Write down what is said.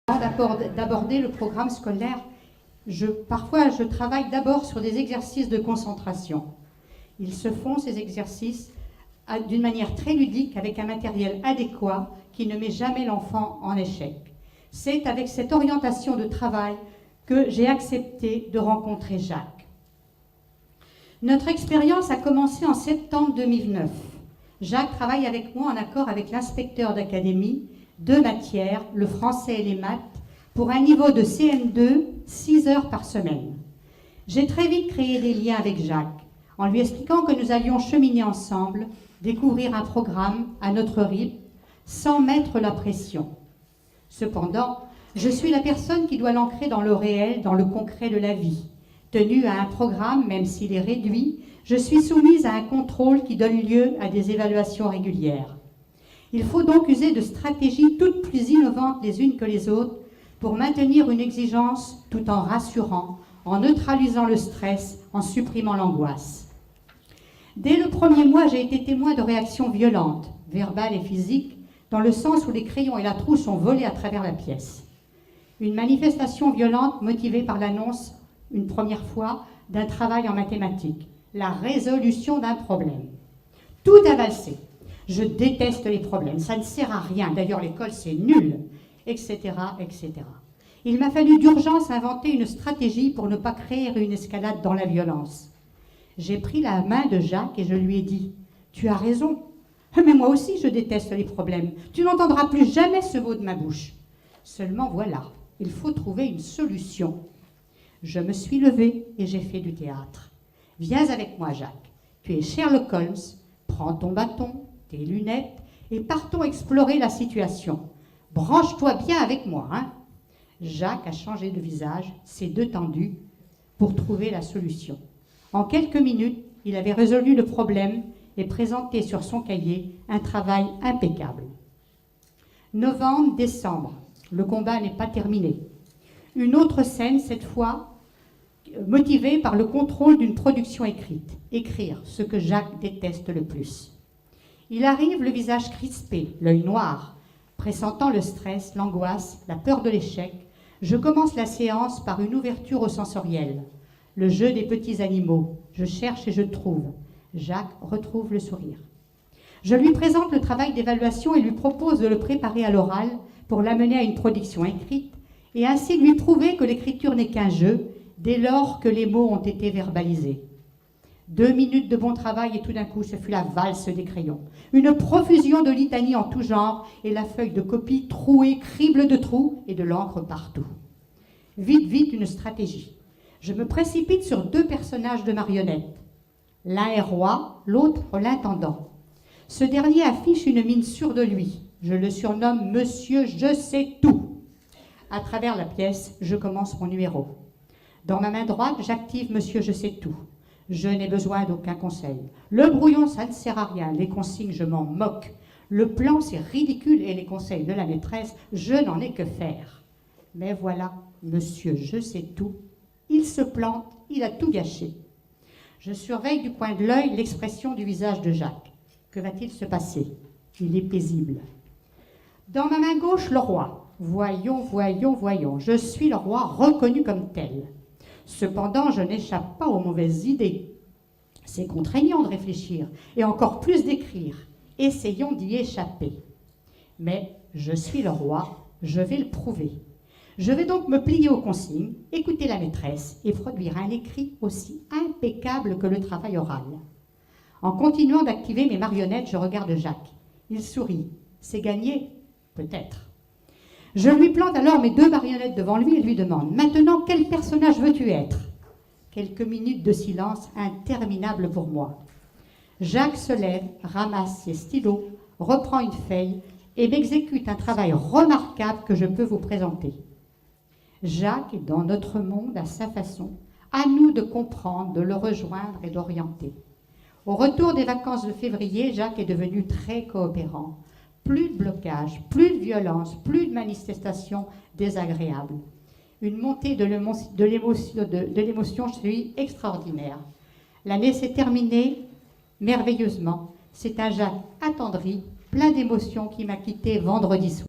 D'aborder le programme scolaire, parfois je travaille d'abord sur des exercices de concentration. Ils se font, ces exercices, d'une manière très ludique, avec un matériel adéquat qui ne met jamais l'enfant en échec. C'est avec cette orientation de travail que j'ai accepté de rencontrer Jacques. Notre expérience a commencé en septembre 2009. Jacques travaille avec moi en accord avec l'inspecteur d'académie, 2 matières, le français et les maths, pour un niveau de CM2, 6 heures par semaine. J'ai très vite créé des liens avec Jacques, en lui expliquant que nous allions cheminer ensemble, découvrir un programme à notre rythme, sans mettre la pression. Cependant, je suis la personne qui doit l'ancrer dans le réel, dans le concret de la vie. Tenue à un programme, même s'il est réduit, je suis soumise à un contrôle qui donne lieu à des évaluations régulières. Il faut donc user de stratégies toutes plus innovantes les unes que les autres pour maintenir une exigence tout en rassurant, en neutralisant le stress, en supprimant l'angoisse. Dès le premier mois, j'ai été témoin de réactions violentes, verbales et physiques, dans le sens où les crayons et la trousse sont volés à travers la pièce. Une manifestation violente motivée par l'annonce, une première fois, d'un travail en mathématiques, la résolution d'un problème. Tout a valsé. Je déteste les problèmes, ça ne sert à rien, d'ailleurs l'école c'est nul, etc., etc. Il m'a fallu d'urgence inventer une stratégie pour ne pas créer une escalade dans la violence. J'ai pris la main de Jacques et je lui ai dit « Tu as raison, mais moi aussi je déteste les problèmes, tu n'entendras plus jamais ce mot de ma bouche. Seulement voilà, il faut trouver une solution. » Je me suis levée et j'ai fait du théâtre. « Viens avec moi Jacques, tu es Sherlock Holmes, prends ton bâton, tes lunettes et partons explorer la situation. Branche-toi bien avec moi, hein ?» Jacques a changé de visage, ses 2 tendus, pour trouver la solution. En quelques minutes, il avait résolu le problème et présenté sur son cahier un travail impeccable. Novembre, décembre, le combat n'est pas terminé. Une autre scène, cette fois, motivée par le contrôle d'une production écrite. Écrire, ce que Jacques déteste le plus. Il arrive, le visage crispé, l'œil noir, pressentant le stress, l'angoisse, la peur de l'échec. Je commence la séance par une ouverture au sensoriel. Le jeu des petits animaux. Je cherche et je trouve. Jacques retrouve le sourire. Je lui présente le travail d'évaluation et lui propose de le préparer à l'oral pour l'amener à une production écrite et ainsi lui prouver que l'écriture n'est qu'un jeu dès lors que les mots ont été verbalisés. 2 minutes de bon travail et tout d'un coup, ce fut la valse des crayons. Une profusion de litanies en tout genre et la feuille de copie trouée, crible de trous et de l'encre partout. Vite, vite, une stratégie. Je me précipite sur 2 personnages de marionnettes. L'un est roi, l'autre l'intendant. Ce dernier affiche une mine sûre de lui. Je le surnomme Monsieur Je sais tout. À travers la pièce, je commence mon numéro. Dans ma main droite, j'active Monsieur Je sais tout. Je n'ai besoin d'aucun conseil. Le brouillon, ça ne sert à rien. Les consignes, je m'en moque. Le plan, c'est ridicule et les conseils de la maîtresse, je n'en ai que faire. Mais voilà, Monsieur Je sais tout. Il se plante, il a tout gâché. Je surveille du coin de l'œil l'expression du visage de Jacques. Que va-t-il se passer? Il est paisible. Dans ma main gauche, le roi. Voyons, voyons, voyons. Je suis le roi reconnu comme tel. Cependant, je n'échappe pas aux mauvaises idées. C'est contraignant de réfléchir et encore plus d'écrire. Essayons d'y échapper. Mais je suis le roi, je vais le prouver. Je vais donc me plier aux consignes, écouter la maîtresse et produire un écrit aussi impeccable que le travail oral. En continuant d'activer mes marionnettes, je regarde Jacques. Il sourit. C'est gagné? Peut-être. Je lui plante alors mes 2 marionnettes devant lui et lui demande « Maintenant, quel personnage veux-tu être ?» Quelques minutes de silence interminables pour moi. Jacques se lève, ramasse ses stylos, reprend une feuille et m'exécute un travail remarquable que je peux vous présenter. Jacques est dans notre monde à sa façon, à nous de comprendre, de le rejoindre et d'orienter. Au retour des vacances de février, Jacques est devenu très coopérant. Plus de blocage, plus de violence, plus de manifestations désagréables. Une montée de l'émotion chez lui extraordinaire. L'année s'est terminée merveilleusement. C'est un Jacques attendri, plein d'émotions qui m'a quitté vendredi soir.